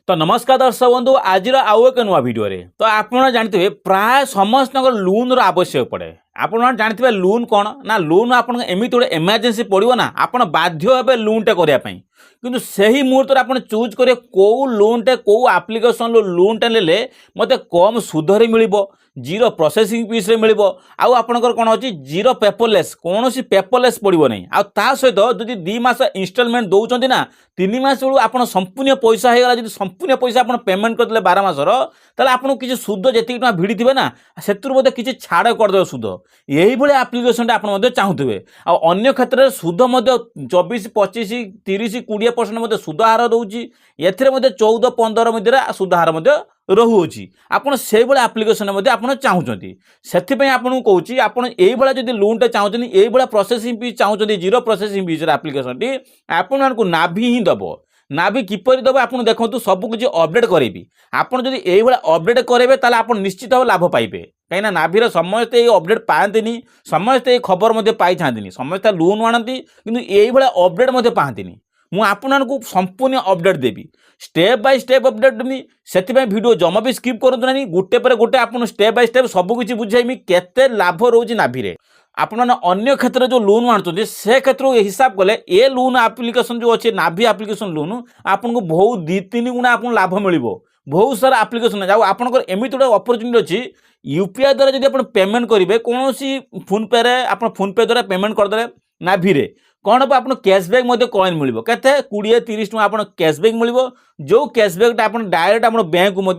तो नमस्कार दर्शक बंधु आज आउ एक नुआ भिडियो तो आप जानते प्राय समस्त लोन आवश्यक पड़े। आप जानते लोन कौन ना लोन आप एमती गोटे इमरजेंसी पड़ो ना आप बाध्य हे लोनटे करने किंतु सही मुहूर्त आप चूज करेंगे कौ लोनटे कौ आप्लिकेसन लोनटे ले मत कम सुधर मिल जीरो प्रोसेसिंग फीस मिल आपंकर कौन अच्छी जीरो पेपरलेस कौन पेपरलेस पड़ो नहीं आ सहित जब 2 मास इनस्टॉलमेंट दौरान ना 3 मास बेलू आप संपूर्ण पैसा होगा जब संपूर्ण पैसा आप पेमेंट करदे 12 मासर ताले आपको किसी सुध जी भिड़ी थे ना से किसी छाड़ करदे सुध यही आप्लिकेसन आप चाहूबे अन्य क्षेत्र में सुध 24 25 30 20% सुध हार दूसरी ए 14 15 मध्य सुध हार रोचे आपड़ से आप्लिकेसन आप चाहते से आपको कौच आप जब लोनटे चाहते ये प्रोसेसिंग फीस चाहते zero processing fees application T आपको नाभि ही दब नाभि किपर दब आप देखो सबकि अपडेट करेंगे आपड़ जब ये अपडेट करेंगे ताले आप निश्चित भाव लाभ पाइबे कहीं नाभि समस्ते अपडेट पाती समस्ते खबर पाई था समस्ते लोन आनती कि यही अपडेट पाती मु आपको संपूर्ण अपडेट देवी स्टेप बाय स्टेप अपडेट देवी से वीडियो जमा भी स्किप करूँ ना गोटे पर गोटे आपको स्टेप बाय स्टेप सबकि बुझाइमी केते लाभ रोचे नाभि आपने अन्य क्षेत्र जो लोन आनुंट से क्षेत्र हिसाब कले ए लोन आप्लिकेसन जो अच्छे नाभि आप्लिकेसन लोन आपको बहुत 2-3 गुणा आपको लाभ मिल बहुत सारा आप्लिकेसन जाओ आपंकर एमती गोटे अपरच्युनिटी अच्छी यूपीआई द्वारा जब आप पेमेंट करेंगे कौन फोन पे आप फोन पे द्वारा पेमेंट करदे नाभि कौन हम आप कैशबैक कॉइन मिल के 20-30 टका आप कैशबैक मिल जो कैशबैक आप डायरेक्ट आप बैंक को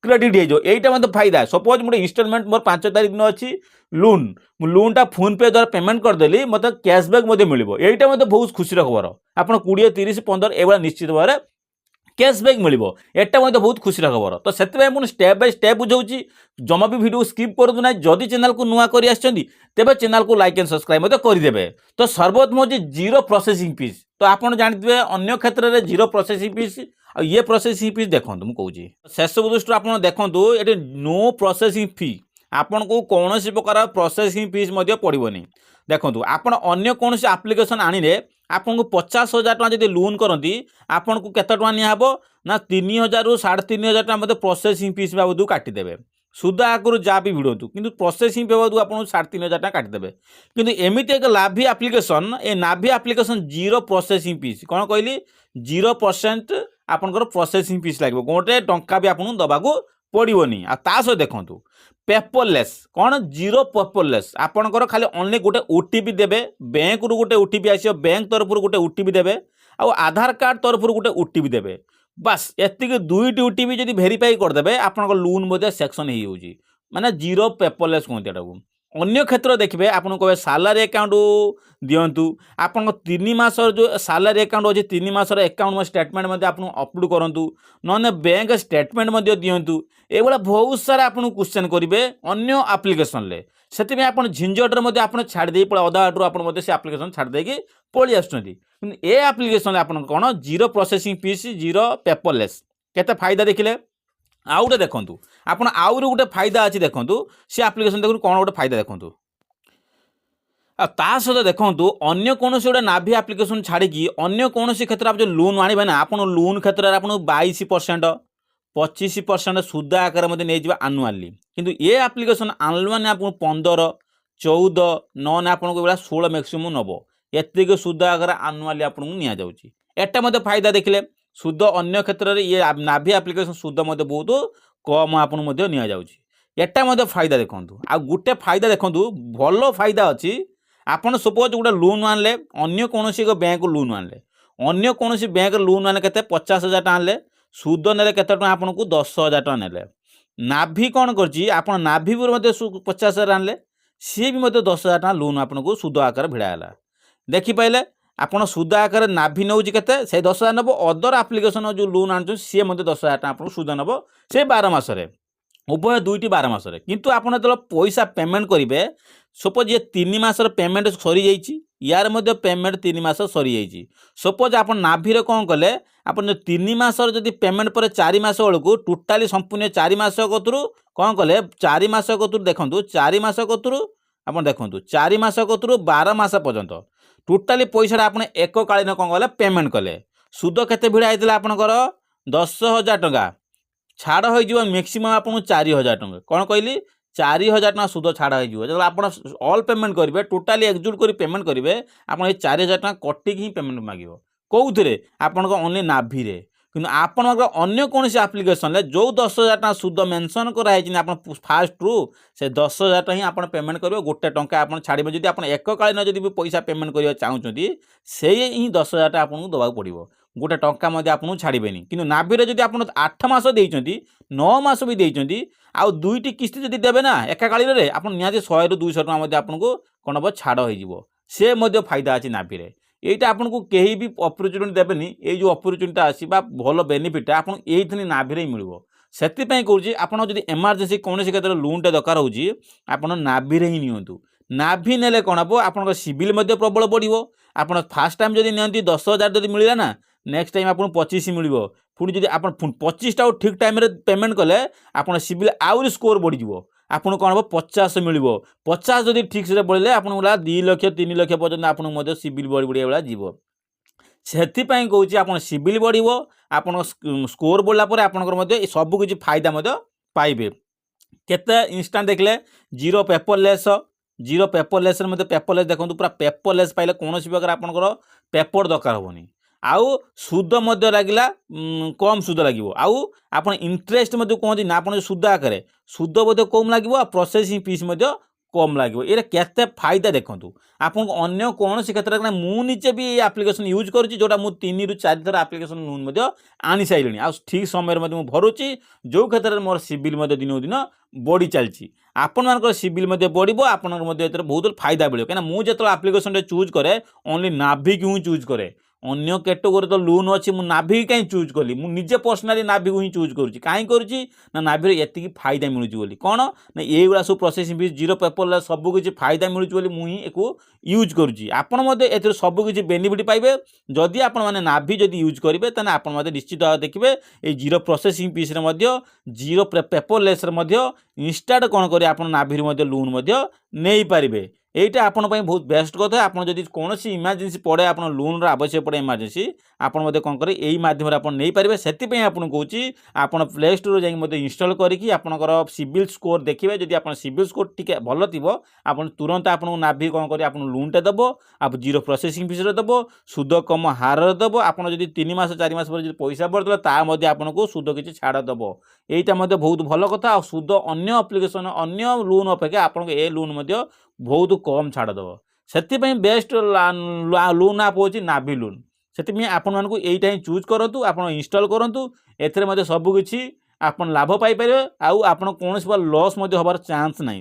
क्रेडिट हो यहीटा फायदा सपोज मोटे इनस्टॉलमेंट मोर 5 तारीख दिन अच्छी लोनटा फोन पे द्वारा पेमेंट करदेली मत कैशबैक मिल यहीटा बहुत खुशी खबर आप 20-30-15 ये निश्चित भाव में कैशबैक मिल एटा बहुत खुशी खबर तो से मुझे स्टेप बाय स्टेप बुझाऊँगी जमा भी वीडियो स्किप करूँ ना जदि चैनल को नुआ कर तेज चैनल को लाइक एंड सब्सक्राइब करदे तो सर्वप्रथम हूँ जीरो प्रोसेसिंग फीस तो आप जानते हैं अन्य क्षेत्र में जीरो प्रोसेसिंग फीस ये प्रोसेसिंग फीस देखो मुझे कौन शेष दृष्टि आप देखो ये नो प्रोसेसिंग फी आपन को कौन प्रकार प्रोसेसिंग फीस पड़ोनी देखो आप अन्य कौन आप्लिकेसन आनिले आपको 50,000 टका जब लोन करती आपन को केते टका निहब ना 3,000 ରୁ 3,500 टका प्रोसेसिंग फीस बाबद काटिदेवे सुध आगुरी जहाँ भी भिड़ू कि प्रोसेसिंग बाबद आपको 3,500 टका काटिदेवे किंतु एमती एक नाभि आप्लिकेसन ए नाभि आप्लिकेसन जीरो प्रोसेसिंग फीस कौन कहली 0% आपंकर प्रोसेसिंग फीस लगे गोटे टंका भी आपको दबाक पड़ोनी आ देखु पेपरलेस कौन जीरो पेपरलेस आपंकर खाली ओनली गोटे ओटीपी देवे बैंक रु गोटे ओटीपी आसो बैंक तरफ गोटे ओटीपी देवे आ आधार कार्ड तरफ गोटे ओटीपी देवे बस एतिक 2टी ओटीपी जब भेरीफाई करदे आपंकर लोन सेक्शन हो माने जीरो पेपरलेस कहते को अन्य क्षेत्र देखिए आपको कहे सालारी अकाउंट दिंतु आप 3 मास जो सालारी अकाउंट अच्छे 3 मासर अकाउंट स्टेटमेंट आप अपलोड करूँ ना बैंक स्टेटमेंट दिंतु ये बहुत सारा आपको क्वेश्चन करेंगे अन्य आप्लिकेसन से आप झिंझटर आप छाड़ी पड़े अधा आटू आप से आप्लिकेसन छाड़दे पलि आए आप्लिकेसन आप कौन zero processing fee zero paperless केते फायदा देखिले आउ गोटे देखूँ आपड़ आउ गोटे फायदा अच्छी देखूँ सी आप्लिकेसन देखो कौन गोटे फायदा देखूँ ता सहित देखूँ अन्य कौन गोटे नाभि आप्लिकेसन छाड़ी अन्य कौन क्षेत्र आप जो लोन आने ना आप लोन क्षेत्र में आपको 22% 25% सुध आकार नहीं आनुआली किंतु ये आप्लिकेसन आनल मैंने आपको 15 14 नन आपको 16 मैक्सिमम नब एतिक सुध आकार आनुआली आपको नि जाऊँगी एटा फायदा देखिले सुध अन्य क्षेत्र में ये नाभि आप्लिकेसन सुध बहुत कम आपको एटा फायदा देखूँ आ गोटे फायदा देखूँ भल फायदा अच्छी आपड़ सपोज गोटे लोन आनले अन्य कौन बैंक लोन आनले अन्य कौन बैंक लोन आने के 50,000 टका आनले सुध ने केते टका आपको 10,000 टका नेले नाभि कौन कर नाभि 50,000 आनले सी भी 10,000 टका लोन आपको सुध आकार भिड़ाला देखिपारे आपड़ सुध आकार नाभि नौ के से 10,000 नब अदर आप्लिकेसन जो लोन आनु सी 10,000 टका आप सुध नब से 12 मासरे उभय 2टी 12 मासरे किंतु आपन जो पैसा पेमेंट करेंगे सपोज ये 3 मासर पेमेंट सरी जाइए यार पेमेंट 3 मास सरी जाइए सपोज आप नाभि कौन कले आप 3 मासर जब पेमेंट पर 4 मास बेलू टोटाली संपूर्ण 4 मास कतरू कौन कले 4 मास कतरू देखूँ 4 मास कतरू आप देखूँ 4 मास कतरू 12 मास पर्यंत टोटाली पैसा आप एककालीन कौन कले पेमेंट कले सुध केते भिड़ा होता आपंकर 10,000 टंका छाड़ हो मैक्सिमम आपको 4,000 टंका कौन कहली 4,000 टंका सुध छाड़ हो जो आप ऑल पेमेंट करेंगे टोटाली एक्जुट कर पेमेंट करेंगे आप 4,000 टंका कटिक ही पेमेंट मांग कौन आपण ओनली नाभि कि आपण अन्य कौन आप्लिकेसन जो 10,000 टंका सुध मेंशन कराई आप फास्ट रू से 10,000 टंका ही आप पेमेंट करेंगे गोटे टंका आप छाड़े जब आप एककालीन जब पैसा पेमेंट करने चाहते से ही 10,000 टंका आपको देवाक पड़ो गोटे टंका आपको छाड़बेनि कि नाभिरे जब आप 8 मास देते 9 मास भी देते आउ दुईटी किस्ती जब देवे ना एकाकालीन में आप निहाती 100 ରୁ 200 टंका आपको कौन हम छाड़ हो से फायदा अच्छी नाभिरे এইটা আপনাকে কেহি भी অপরচুনিটি দেবেনি এই যে অপরচুনিটি আসি বা ভালো বেনিফিট আপনার এইখানে নাভিরে মিলব সেপাই কৌছি আপনার যদি এমার্জেন্সি কৌশি ক্ষেত্রে লোনটা দরকার হচ্ছে আপনার নাভিরে হি নিয়ন্তু নাভি নেলে কণ হব আপনার সিভিল প্রবল বড় আপনার ফার্স্ট টাইম যদি নিয়ন্তি 10,000 যদি মিললা না नेक्स्ट टाइम आपको 25 मिल पुणी जब आप 25टा ठीक टाइम पेमेंट कले आप सिविल आउरी स्कोर बढ़ीज आपको कौन हम 50 मिल 50 जब ठीक से बढ़े आपको 2 लाख 3 लाख पर्यटन आपको सिविल बढ़ी बढ़िया भाया जीव से कौच आप सिविल बढ़ो आप स्कोर बढ़ला आपंकर सबकि फायदा पाइबे केते इंस्टांट देखले जीरो पेपरलेस पेपरलेस देखो पूरा पेपरलेस पाइले कौन प्रकार आपंकर पेपर दरकार हेनी आउ सुद लगिला कम सुद लगे आउ आप इंटरेस्ट कहते ना आप सुद आकार सुद कम लगे प्रोसेसिंग फीस कम लगे ये केते फायदा देखूँ आपको अन्य कौन क्षेत्र में मुझे भी एप्लिकेशन यूज करुँच जोटा मुझे 3 ରୁ 4 थर एप्लिकेशन लोन आनी सारे आ ठीक समय मुझे भरुची जो क्षेत्र में मोर सिविल दिन दिन बढ़ी चलती आपण सिविल बढ़ो आप बहुत फायदा मिले कहीं मुझे जो एप्लिकेशन चूज करे ओनली नाभि की ही चूज करे अन्य कैटेगोरी तो लोन अच्छी मुझे नाभि कहीं चूज कली मुझे पर्सनाली नाभि को ही चूज करुँच कहीं करुँच ना नाभि ये फायदा मिलूँ कौन ना ये सब प्रोसेसिंग फीस जीरो पेपर सबकि फायदा मिलूँ मुझे यूज करुँच आपड़ सबकि बेनिफिट पाइबे जदि आप नाभि जदि यूज करेंगे तेना आप निश्चित भाव देखिए ये zero processing fee zero paperless instant कौन करें आप नाभि लोन नहीं पारे এইটা আপনার বহুত বেস্ট কথা আপনার যদি কোনসি ইমার্জেন্সি পড়ে আপনার লোনর আবশ্যক পড়ে ইমার্জেন্সি আপনার মধ্যে কোন করে এই মাধ্যমে আপনার নেই পারিবে সেতিপাই আপনার কହୁছি আপনার প্লে স্টোর যাই মধ্যে ইনস্টল করিকি আপনার সিভিল স্কোর দেখিবে যদি আপনার সিভিল স্কোর টিকে ভালো থিব আপন তুরন্ত আপনার নাভি কোন করে আপনার লোনটা দেব আপ জিরো প্রসেসিং ফিস রে দেব সুদ কম হার দেব আপনার যদি 3 মাস 4 মাস পরে যদি পয়সা পড়তলা তা মধ্যে আপনার সুদ কিছু ছাড় দেব এইটা মধ্যে বহুত ভালো কথা আর সুদ অন্য অ্যাপ্লিকেশন অন্য লোন অপেক্ষা আপনার এই লোন মধ্যে बहुत कम छाड़देव से बेस्ट लोन आप हो नाभि लोन से आपण मानक यहीटा ही चूज करूँ आप इंस्टॉल करूँ एथे सबकि आप लाभ पाइपर आउ आप कौन लॉस हबार चांस नहीं।